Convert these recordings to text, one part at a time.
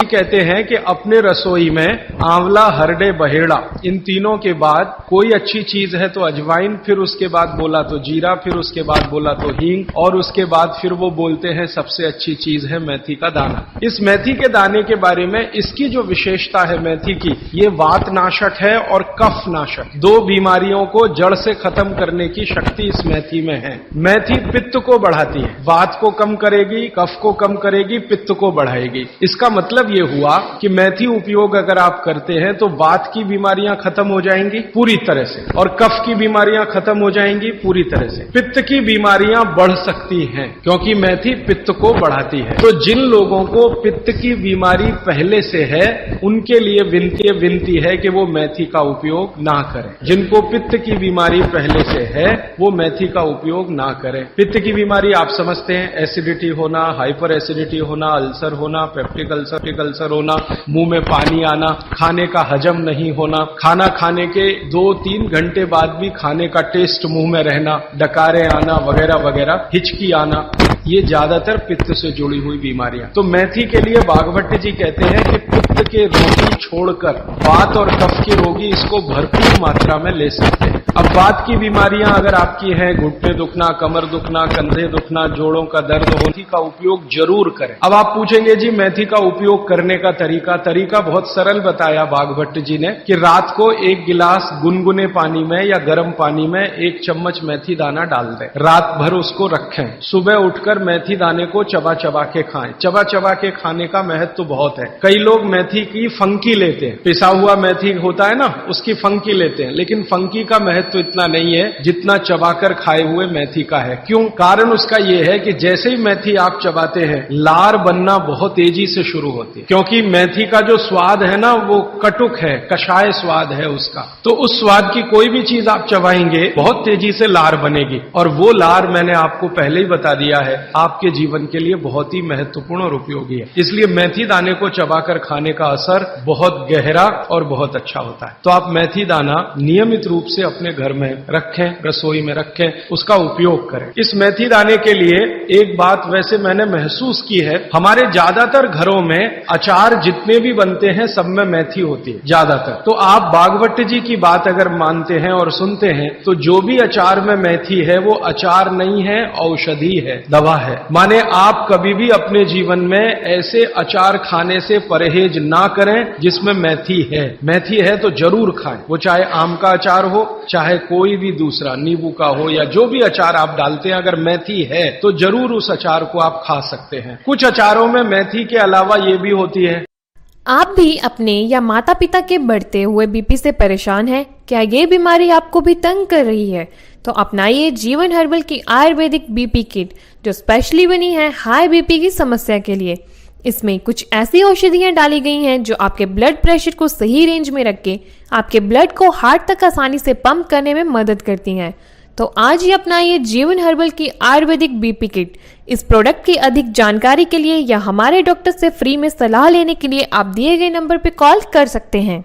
कहते हैं कि अपने रसोई में आंवला, हरडे, बहेड़ा, इन तीनों के बाद कोई अच्छी चीज है तो अजवाइन, फिर उसके बाद बोला तो जीरा, फिर उसके बाद बोला तो हींग, और उसके बाद फिर वो बोलते हैं सबसे अच्छी चीज है मेथी का दाना। इस मेथी के दाने के बारे में इसकी जो विशेषता है मेथी की, ये वात नाशक है और कफ नाशक, दो बीमारियों को जड़ से खत्म करने की शक्ति इस मेथी में है। मेथी पित्त को बढ़ाती है, वात को कम करेगी, कफ को कम करेगी, पित्त को बढ़ाएगी। इसका मतलब ये हुआ कि मेथी उपयोग अगर आप करते हैं तो वात की बीमारियां खत्म हो जाएंगी पूरी तरह से, और कफ की बीमारियां खत्म हो जाएंगी पूरी तरह से। पित्त की बीमारियां बढ़ सकती हैं क्योंकि मेथी पित्त को बढ़ाती है। तो जिन लोगों को पित्त की बीमारी पहले से है उनके लिए विनती है कि वो मेथी का उपयोग ना करें। जिनको पित्त की बीमारी पहले से है वो मेथी का उपयोग ना करें। पित्त की बीमारी आप समझते हैं, एसिडिटी होना, हाइपर एसिडिटी होना, अल्सर होना, पेप्टिक अल्सर होना, मुंह में पानी आना, खाने का हजम नहीं होना, खाना खाने के 2-3 घंटे बाद भी खाने का टेस्ट मुंह में रहना, डकारे आना वगैरह वगैरह, हिचकी आना, ये ज्यादातर पित्त से जुड़ी हुई बीमारियां। तो मेथी के लिए बागभट्ट जी कहते हैं कि पित्त के रोगी छोड़कर वात और कफ के रोगी इसको भरपूर मात्रा में ले सकते हैं। अब वात की बीमारियां अगर आपकी हैं, घुटने दुखना, कमर दुखना, कंधे दुखना, जोड़ों का दर्द, मेथी का उपयोग जरूर करें। अब आप पूछेंगे जी मेथी का उपयोग करने का तरीका बहुत सरल बताया बागभट्ट जी ने कि रात को 1 गिलास गुनगुने पानी में या गर्म पानी में 1 चम्मच मेथी दाना डाल दें, रात भर उसको रखें, सुबह उठकर मेथी दाने को चबा चबा के खाएं। चबा चबा के खाने का महत्व तो बहुत है। कई लोग मेथी की फंकी लेते हैं, पिसा हुआ मेथी होता है ना, उसकी फंकी लेते हैं, लेकिन फंकी का महत्व तो इतना नहीं है जितना चबाकर खाए हुए मेथी का है। क्यों? कारण उसका यह है कि जैसे ही मेथी आप चबाते हैं लार बनना बहुत तेजी से शुरू होती है, क्योंकि मेथी का जो स्वाद है ना वो कटुक है, कषाय स्वाद है उसका। तो उस स्वाद की कोई भी चीज आप चबाएंगे बहुत तेजी से लार बनेगी, और वो लार मैंने आपको पहले ही बता दिया है आपके जीवन के लिए बहुत ही महत्वपूर्ण और उपयोगी है। इसलिए मेथी दाने को चबाकर खाने का असर बहुत गहरा और बहुत अच्छा होता है। तो आप मेथी दाना नियमित रूप से अपने घर में रखें, रसोई में रखें, उसका उपयोग करें। इस मेथी दाने के लिए एक बात वैसे मैंने महसूस की है, हमारे ज्यादातर घरों में अचार जितने भी बनते हैं सब में मेथी होती है ज्यादातर। तो आप बागभट्ट जी की बात अगर मानते हैं और सुनते हैं तो जो भी अचार में मेथी है वो अचार नहीं है, औषधि है, दवा है। माने आप कभी भी अपने जीवन में ऐसे अचार खाने से परहेज ना करें जिसमें मेथी है। मेथी है तो जरूर खाएं, वो चाहे आम का अचार हो, चाहे कोई भी दूसरा नींबू का हो, या जो भी अचार आप डालते हैं, अगर मेथी है तो जरूर उस अचार को आप खा सकते हैं। कुछ अचारों में मेथी के अलावा ये भी होती है। आप भी अपने या माता पिता के बढ़ते हुए बीपी से परेशान हैं? क्या ये बीमारी आपको भी तंग कर रही है? तो अपनाइए जीवन हर्बल की आयुर्वेदिक बीपी किट, जो स्पेशली बनी है हाई बीपी की समस्या के लिए। इसमें कुछ ऐसी औषधियां डाली गई हैं जो आपके ब्लड प्रेशर को सही रेंज में रख के आपके ब्लड को हार्ट तक आसानी से पंप करने में मदद करती हैं। तो आज ही अपनाइए जीवन हर्बल की आयुर्वेदिक बीपी किट। इस प्रोडक्ट की अधिक जानकारी के लिए या हमारे डॉक्टर से फ्री में सलाह लेने के लिए आप दिए गए नंबर पर कॉल कर सकते हैं।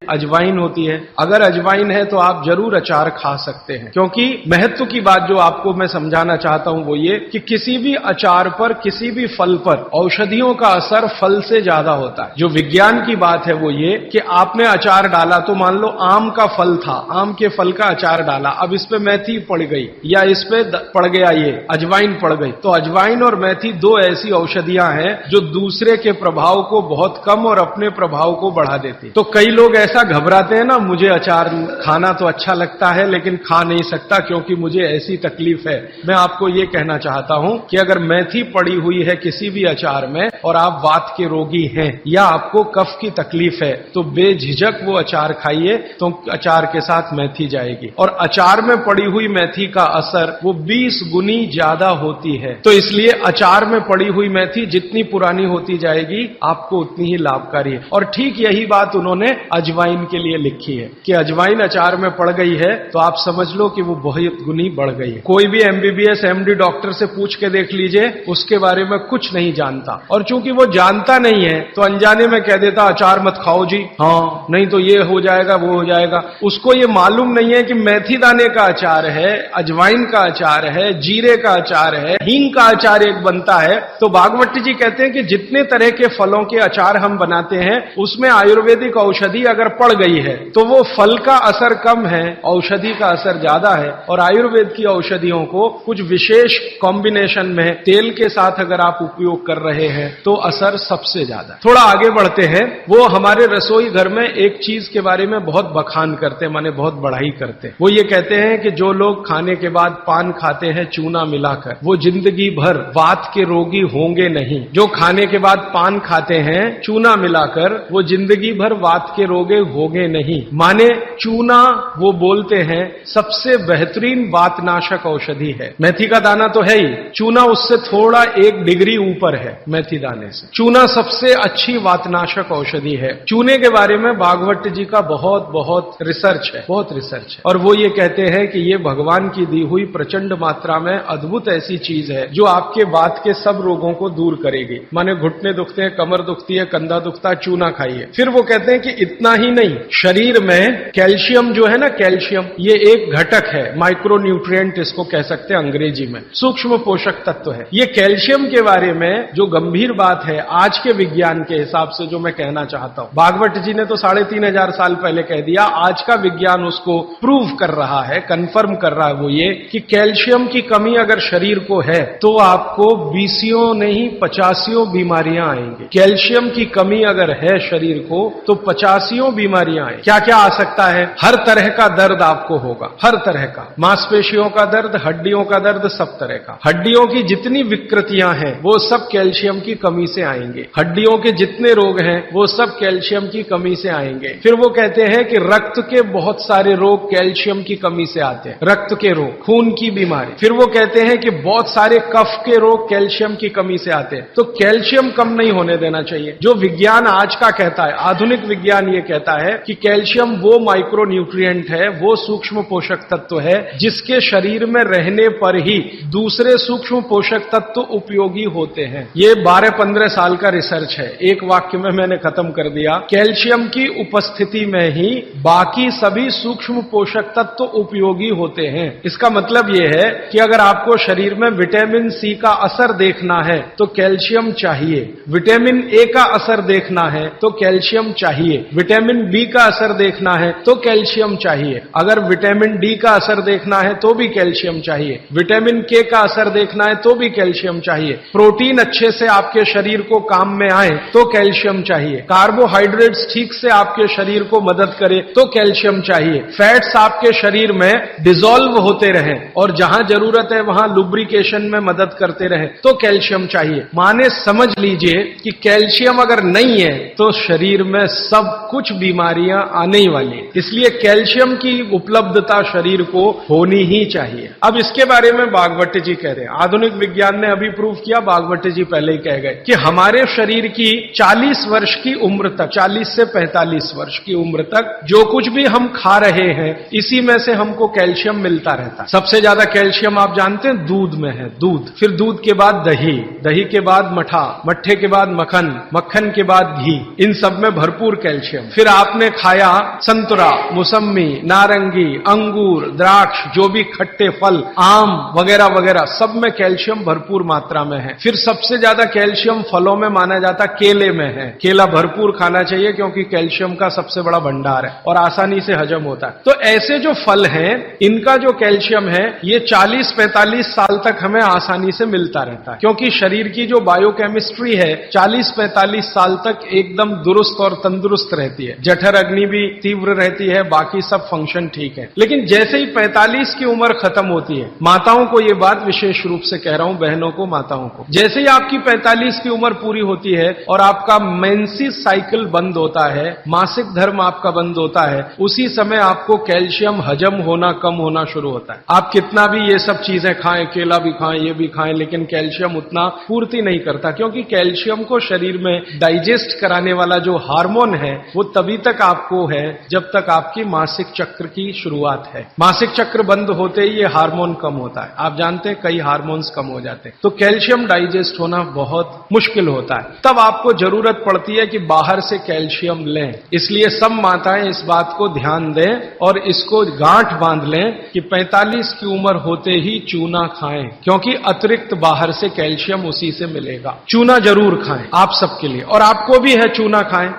अजवाइन होती है, अगर अजवाइन है तो आप जरूर अचार खा सकते हैं, क्योंकि महत्व की बात जो आपको मैं समझाना चाहता हूं वो ये कि किसी भी अचार पर, किसी भी फल पर औषधियों का असर फल से ज्यादा होता है। जो विज्ञान की बात है वो ये कि आपने अचार डाला, तो मान लो आम का फल था, आम के फल का अचार डाला, अब इस पे मेथी पड़ गई या इस पे पड़ गया ये अजवाइन पड़ गई, तो अजवाइन और मेथी 2 ऐसी औषधियां हैं जो दूसरे के प्रभाव को बहुत कम और अपने प्रभाव को बढ़ा देती। तो कई लोग ऐसा घबराते हैं ना, मुझे अचार खाना तो अच्छा लगता है लेकिन खा नहीं सकता क्योंकि मुझे ऐसी तकलीफ है। मैं आपको ये कहना चाहता हूं कि अगर मेथी पड़ी हुई है किसी भी अचार में और आप वात के रोगी हैं या आपको कफ की तकलीफ है तो बेझिझक वो अचार खाइए, तो अचार के साथ मेथी जाएगी। और अचार में पड़ी हुई मेथी का असर वो 20 गुनी ज्यादा होती है। तो इसलिए अचार में पड़ी हुई मेथी जितनी पुरानी होती जाएगी आपको उतनी ही लाभकारी है। और ठीक यही बात उन्होंने अजवाइन अजवाइन के लिए लिखी है कि अजवाइन अचार में पड़ गई है तो आप समझ लो कि वो बहुत गुनी बढ़ गई है। कोई भी एमबीबीएस एमडी डॉक्टर से पूछ के देख लीजिए, उसके बारे में कुछ नहीं जानता, और चूंकि वो जानता नहीं है तो अनजाने में कह देता अचार मत खाओ जी, हाँ नहीं तो ये हो जाएगा वो हो जाएगा। उसको ये मालूम नहीं है कि मेथी दाने का अचार है, अजवाइन का अचार है, जीरे का अचार है, हींग का अचार एक बनता है। तो भागवत जी कहते हैं कि जितने तरह के फलों के अचार हम बनाते हैं उसमें आयुर्वेदिक औषधि अगर पड़ गई है तो वो फल का असर कम है, औषधि का असर ज्यादा है। और आयुर्वेद की औषधियों को कुछ विशेष कॉम्बिनेशन में तेल के साथ अगर आप उपयोग कर रहे हैं तो असर सबसे ज्यादा। थोड़ा आगे बढ़ते हैं। वो हमारे रसोई घर में एक चीज के बारे में बहुत बखान करते हैं, माने बहुत बढ़ाई करते हैं। वो ये कहते हैं कि जो लोग खाने के बाद पान खाते हैं चूना मिलाकर, वो जिंदगी भर वात के रोगी होंगे नहीं। जो खाने के बाद पान खाते हैं चूना मिलाकर, वो जिंदगी भर वात के रोगी होंगे नहीं। माने चूना वो बोलते हैं सबसे बेहतरीन वातनाशक औषधि है। मेथी का दाना तो है ही, चूना उससे थोड़ा 1 डिग्री ऊपर है मेथी दाने से। चूना सबसे अच्छी वातनाशक औषधि है। चूने के बारे में भागवत जी का बहुत रिसर्च है, बहुत रिसर्च है। और वो ये कहते हैं कि ये भगवान की दी हुई प्रचंड मात्रा में अद्भुत ऐसी चीज है जो आपके वात के सब रोगों को दूर करेगी। माने घुटने दुखते हैं, कमर दुखती है, कंधा दुखता है, चूना खाइए। फिर वो कहते हैं कि इतना ही नहीं, शरीर में कैल्शियम जो है ना, कैल्शियम ये एक घटक है, माइक्रो न्यूट्रिएंट इसको कह सकते हैं अंग्रेजी में, सूक्ष्म पोषक तत्व है। ये कैल्शियम के बारे में जो गंभीर बात है आज के विज्ञान के हिसाब से जो मैं कहना चाहता हूं, भागवत जी ने तो 3500 साल पहले कह दिया, आज का विज्ञान उसको प्रूव कर रहा है, कंफर्म कर रहा है। वो ये कि कैल्शियम की कमी अगर शरीर को है तो आपको 20 नहीं 85 बीमारियां आएंगी। कैल्शियम की कमी अगर है शरीर को तो 85 बीमारियां आएंगी। क्या क्या आ सकता है? हर तरह का दर्द आपको होगा, हर तरह का, मांसपेशियों का दर्द, हड्डियों का दर्द, सब तरह का। हड्डियों की जितनी विकृतियां हैं वो सब कैल्शियम की कमी से आएंगे। हड्डियों के जितने रोग हैं वो सब कैल्शियम की कमी से आएंगे। फिर वो कहते हैं कि रक्त के बहुत सारे रोग कैल्शियम की कमी से आते हैं, रक्त के रोग, खून की बीमारी। फिर वो कहते हैं कि बहुत सारे कफ के रोग कैल्शियम की कमी से आते हैं। तो कैल्शियम कम नहीं होने देना चाहिए। जो विज्ञान आज का कहता है, आधुनिक विज्ञान ये कहता है कि कैल्शियम वो माइक्रो न्यूट्रिएंट है, वो सूक्ष्म पोषक तत्व है जिसके शरीर में रहने पर ही दूसरे सूक्ष्म पोषक तत्व उपयोगी होते हैं। ये 12-15 साल का रिसर्च है, एक वाक्य में मैंने खत्म कर दिया। कैल्शियम की उपस्थिति में ही बाकी सभी सूक्ष्म पोषक तत्व उपयोगी होते हैं। इसका मतलब यह है कि अगर आपको शरीर में विटामिन सी का असर देखना है तो कैल्शियम चाहिए, विटामिन ए का असर देखना है तो कैल्शियम चाहिए, विटामिन बी का असर देखना है तो कैल्शियम चाहिए, अगर विटामिन डी का असर देखना है तो भी कैल्शियम चाहिए, विटामिन के का असर देखना है तो भी कैल्शियम चाहिए, प्रोटीन अच्छे से आपके शरीर को काम में आए तो कैल्शियम चाहिए, कार्बोहाइड्रेट्स ठीक से आपके शरीर को मदद करे तो कैल्शियम चाहिए, फैट्स आपके शरीर में डिसॉल्व होते रहें और जहां जरूरत है वहां लुब्रिकेशन में मदद करते रहें तो कैल्शियम चाहिए। माने समझ लीजिए कि कैल्शियम अगर नहीं है तो शरीर में सब कुछ बीमारियां आने ही वाली है। इसलिए कैल्शियम की उपलब्धता शरीर को होनी ही चाहिए। अब इसके बारे में भागवत जी कह रहे हैं, आधुनिक विज्ञान ने अभी प्रूव किया, भागवत जी पहले ही कह गए कि हमारे शरीर की 40 वर्ष की उम्र तक, 40 से 45 वर्ष की उम्र तक जो कुछ भी हम खा रहे हैं इसी में से हमको कैल्शियम मिलता रहता है। सबसे ज्यादा कैल्शियम आप जानते हैं दूध में है, दूध, फिर दूध के बाद दही, दही के बाद मठा, मट्ठे के बाद मक्खन, मक्खन के बाद घी, इन सब में भरपूर कैल्शियम। फिर आपने खाया संतरा, मौसम्मी, नारंगी, अंगूर, द्राक्ष, जो भी खट्टे फल, आम वगैरह वगैरह, सब में कैल्शियम भरपूर मात्रा में है। फिर सबसे ज्यादा कैल्शियम फलों में माना जाता केले में है। केला भरपूर खाना चाहिए क्योंकि कैल्शियम का सबसे बड़ा भंडार है और आसानी से हजम होता है। तो ऐसे जो फल हैं इनका जो कैल्शियम है ये 40-45 साल तक हमें आसानी से मिलता रहता है, क्योंकि शरीर की जो बायोकेमिस्ट्री है 40-45 साल तक एकदम दुरुस्त और तंदुरुस्त रहती है। जठर अग्नि भी तीव्र रहती है, बाकी सब फंक्शन ठीक है। लेकिन जैसे ही 45 की उम्र खत्म होती है, माताओं को ये बात विशेष रूप से कह रहा हूं, बहनों को, माताओं को, जैसे ही आपकी 45 की उम्र पूरी होती है और आपका मेंसेस साइकिल बंद होता है, मासिक धर्म आपका बंद होता है, उसी समय आपको कैल्शियम हजम होना कम होना शुरू होता है। आप कितना भी ये सब चीजें खाएं, केला भी खाएं, ये भी खाएं, लेकिन कैल्शियम उतना पूर्ति नहीं करता, क्योंकि कैल्शियम को शरीर में डाइजेस्ट कराने वाला जो हार्मोन है वो तभी तभी तक आपको है जब तक आपकी मासिक चक्र की शुरुआत है। मासिक चक्र बंद होते ही ये हार्मोन कम होता है। आप जानते हैं कई हार्मोन्स कम हो जाते हैं, तो कैल्शियम डाइजेस्ट होना बहुत मुश्किल होता है। तब आपको जरूरत पड़ती है कि बाहर से कैल्शियम लें। इसलिए सब माताएं इस बात को ध्यान दें और इसको गांठ बांध लें कि 45 की उम्र होते ही चूना खाएं, क्योंकि अतिरिक्त बाहर से कैल्शियम उसी से मिलेगा। चूना जरूर खाएं आप सबके लिए, और आपको भी है चूना खाएं।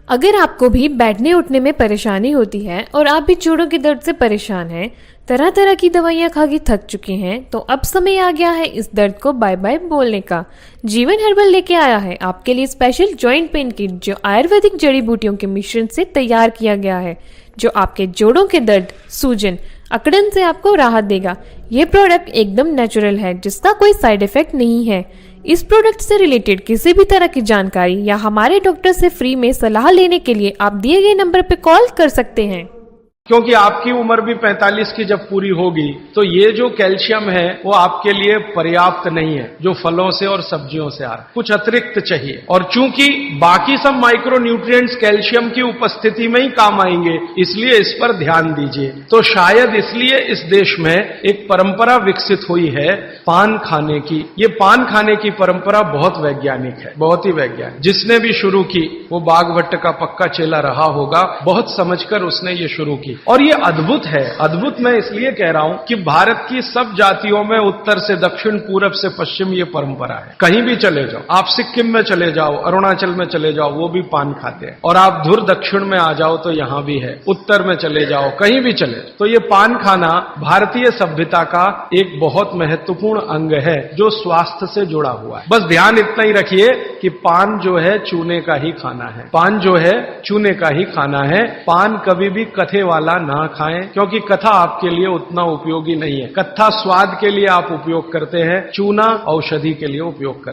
अगर आपको भी बैठने उठने में परेशानी होती है और आप भी जोड़ों के दर्द से परेशान हैं, तरह तरह की दवाइयां खा के थक चुके हैं, तो अब समय आ गया है इस दर्द को बाय बाय बोलने का। जीवन हर्बल लेके आया है आपके लिए स्पेशल जॉइंट पेन किट, जो आयुर्वेदिक जड़ी बूटियों के मिश्रण से तैयार किया गया है, जो आपके जोड़ों के दर्द, सूजन, अकड़न से आपको राहत देगा। ये प्रोडक्ट एकदम नेचुरल है, जिसका कोई साइड इफेक्ट नहीं है। इस प्रोडक्ट से रिलेटेड किसी भी तरह की जानकारी या हमारे डॉक्टर से फ्री में सलाह लेने के लिए आप दिए गए नंबर पर कॉल कर सकते हैं। क्योंकि आपकी उम्र भी 45 की जब पूरी होगी तो ये जो कैल्शियम है वो आपके लिए पर्याप्त नहीं है, जो फलों से और सब्जियों से आ रहा है, कुछ अतिरिक्त चाहिए। और चूंकि बाकी सब माइक्रो न्यूट्रिएंट्स कैल्शियम की उपस्थिति में ही काम आएंगे, इसलिए इस पर ध्यान दीजिए। तो शायद इसलिए इस देश में एक परंपरा विकसित हुई है पान खाने की। ये पान खाने की परंपरा बहुत वैज्ञानिक है, बहुत ही वैज्ञानिक। जिसने भी शुरू की वो बाघभट्ट का पक्का चेला रहा होगा, बहुत समझकर उसने ये शुरू की। और ये अद्भुत है। अद्भुत मैं इसलिए कह रहा हूं कि भारत की सब जातियों में उत्तर से दक्षिण, पूरब से पश्चिम ये परंपरा है। कहीं भी चले जाओ, आप सिक्किम में चले जाओ, अरुणाचल में चले जाओ, वो भी पान खाते हैं। और आप धुर दक्षिण में आ जाओ तो यहां भी है, उत्तर में चले जाओ, कहीं भी चले जाओ, तो ये पान खाना भारतीय सभ्यता का एक बहुत महत्वपूर्ण अंग है, जो स्वास्थ्य से जुड़ा हुआ है। बस ध्यान इतना ही रखिए कि पान जो है चूने का ही खाना है। पान जो है चूने का ही खाना है। पान कभी भी कथे वाला ना खाएं, क्योंकि कथा आपके लिए उतना उपयोगी नहीं है। कथा स्वाद के लिए आप उपयोग करते हैं, चूना औषधि के लिए उपयोग करते हैं।